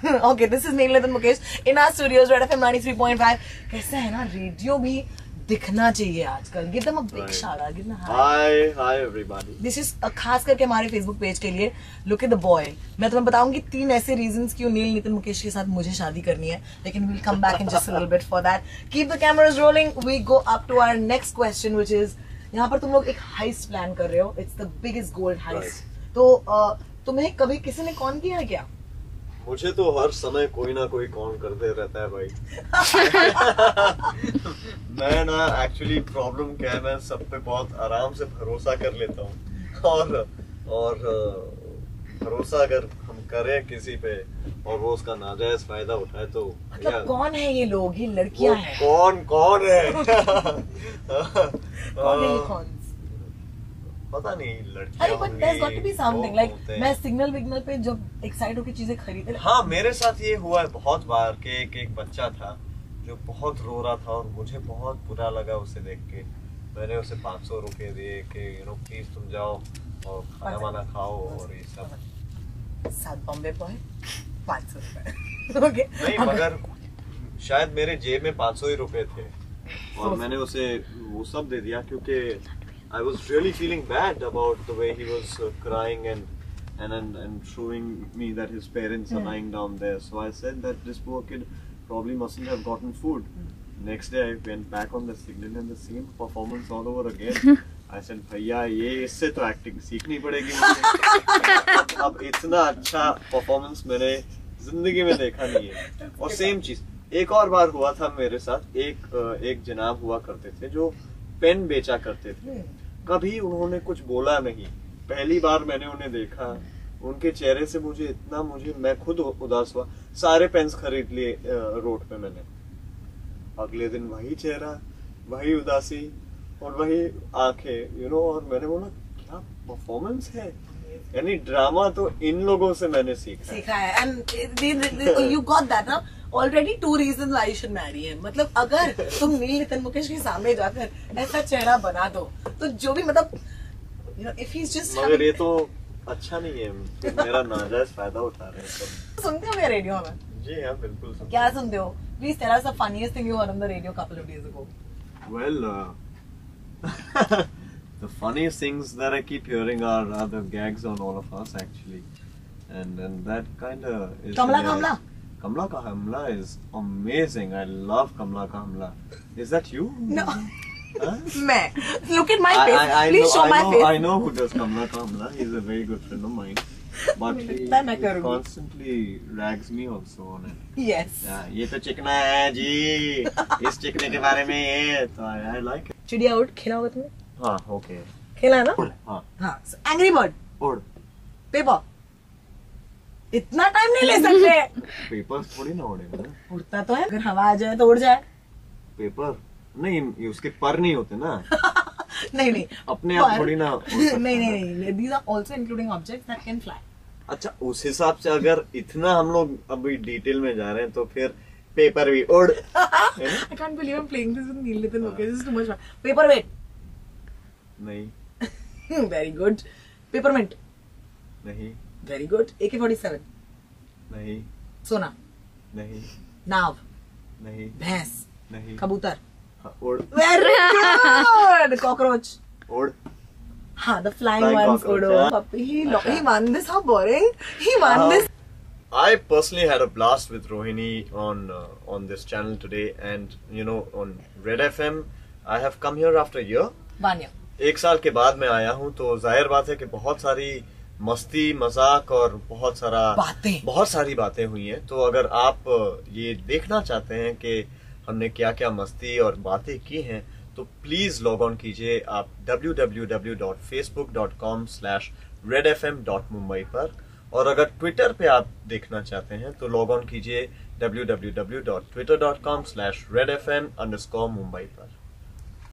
Okay, this is Neil Nitin Mukesh in our studios, Red FM 93.5. कैसा है ना, radio भी दिखना चाहिए आजकल. Give them a big shout out. Give them a hi everybody. This is खास करके हमारे Facebook पेज के लिए. Look at the boy. मैं तुम्हें बताऊंगी 3 ऐसे reasons क्यों नील नितिन मुकेश के साथ मुझे शादी करनी है. लेकिन we'll come back in just a little bit for that. Keep the cameras rolling. We go up to our next question, which is यहाँ पर तुम लोग एक heist plan कर रहे हो. It's the biggest gold heist. तो तुम्हें कभी किसी ने कॉल किया है क्या? मुझे तो हर समय कोई ना कोई कॉल करते रहता है भाई. मैं ना एक्चुअली प्रॉब्लम क्या है, मैं सब पे बहुत आराम से भरोसा कर लेता हूँ और भरोसा अगर हम करें किसी पे और वो उसका नाजायज फायदा उठाए तो मतलब कौन है ये लोग, ये लड़कियां हैं? कौन है? कौन है ये कौन? पता नहीं, लड़कियां. अरे but there's got to be something like मैं सिग्नल विग्नल पे जब एक्साइट होकर चीजें खरीदे. हाँ, मेरे साथ ये हुआ है बहुत बार कि एक बच्चा था जो बहुत रो रहा था और मुझे बहुत बुरा लगा उसे देख के. मैंने उसे 500 रुपए दिए कि प्लीज तुम जाओ और खाना वाना खाओ और ये सब. साउथ बॉम्बे बॉय 500 रुपए. ओके. नहीं, मगर शायद मेरे जेब में 500 ही रुपए थे और मैंने उसे वो सब दे दिया क्योंकि I was really feeling bad about the way he was crying and showing me that his parents are lying down there. So I said that this poor kid probably mustn't have gotten food. Next day I went back on the signal and the same performance all over again. I said, भैया ये इससे तो acting सीखनी पड़ेगी मुझे. अब इतना अच्छा परफॉर्मेंस मैंने जिंदगी में देखा नहीं है. और सेम चीज एक और बार हुआ था मेरे साथ. एक जनाब हुआ करते थे जो पेन बेचा करते थे. कभी उन्होंने कुछ बोला नहीं. पहली बार मैंने उन्हें देखा, उनके चेहरे से मैं खुद उदास हुआ. सारे पेन्स खरीद लिए रोड पे मैंने. अगले दिन वही चेहरा, वही उदासी और वही आंखें, और मैंने बोला क्या परफॉर्मेंस है. यानी ड्रामा तो इन लोगों से मैंने सीखा है. एंड यू गॉट दैट ना. Already 2 reasons why you should marry him. मतलब अगर तुम नील नितिन मुकेश के सामने जाकर ऐसा चेहरा बना दो तो जो भी मतलब if he's just मगर ये तो अच्छा नहीं है. मेरा नाजायज फायदा उठा रहे हैं. सुनते हो मेरे रेडियो में? जी हाँ, बिल्कुल सुनते. क्या सुनते हो? Please tell us the funniest thing you heard on the radio a couple of days ago. Well, the funniest things that I keep hearing are the gags on all of us actually, and that kind of is. Kamla Ka Hamla is amazing. I love Kamla Ka Hamla. Is that you? No. Huh? मैं. Look at my face. Please show my face. I know who does Kamla Ka Hamla. He's a very good friend of mine. But he constantly rags me also on it. Yes. ये तो चिकना है जी. इस चिकने के बारे में ये तो I like it. चिड़िया उड़ खेला होगा तुमने? हाँ, okay. खेला है ना? हाँ. हाँ. Angry Bird. उड़. पेपर. इतना टाइम नहीं ले सकते. पेपर थोड़ी ना उड़ेगा ना. उड़ता तो है, अगर हवा आ जाए तो उड़ जाए. पेपर नहीं, उसके पर नहीं होते ना. नहीं अपने आप थोड़ी ना. नहीं. These are also including objects that can fly. अच्छा, उस हिसाब से अगर इतना हम लोग अभी डिटेल में जा रहे हैं तो फिर पेपर भी उड़. I can't believe I'm playing this with Neil Nitin Mukesh. This is too much fun. Paperweight. नहीं. Very good. Peppermint. नहीं. Very good. AK-47. नहीं. सोना. नहीं. नाव. नहीं. भैंस. नहीं. कबूतर. उड़. Very good. Cockroach. उड़. हाँ, the flying ones. उड़ो. He won this. How boring. He won this. I personally had a blast with Rohini on this channel today, and on Red FM I have come here after a year. 1 year. 1 साल के बाद मैं आया हूँ, तो जाहिर बात है कि बहुत सारी मस्ती मजाक और बहुत सारी बातें हुई हैं. तो अगर आप ये देखना चाहते हैं कि हमने क्या क्या मस्ती और बातें की हैं तो प्लीज लॉग ऑन कीजिए आप www.facebook.com/redfm.mumbai पर. और अगर ट्विटर पे आप देखना चाहते हैं तो लॉग ऑन कीजिए www.twitter.com/redfm_Mumbai पर.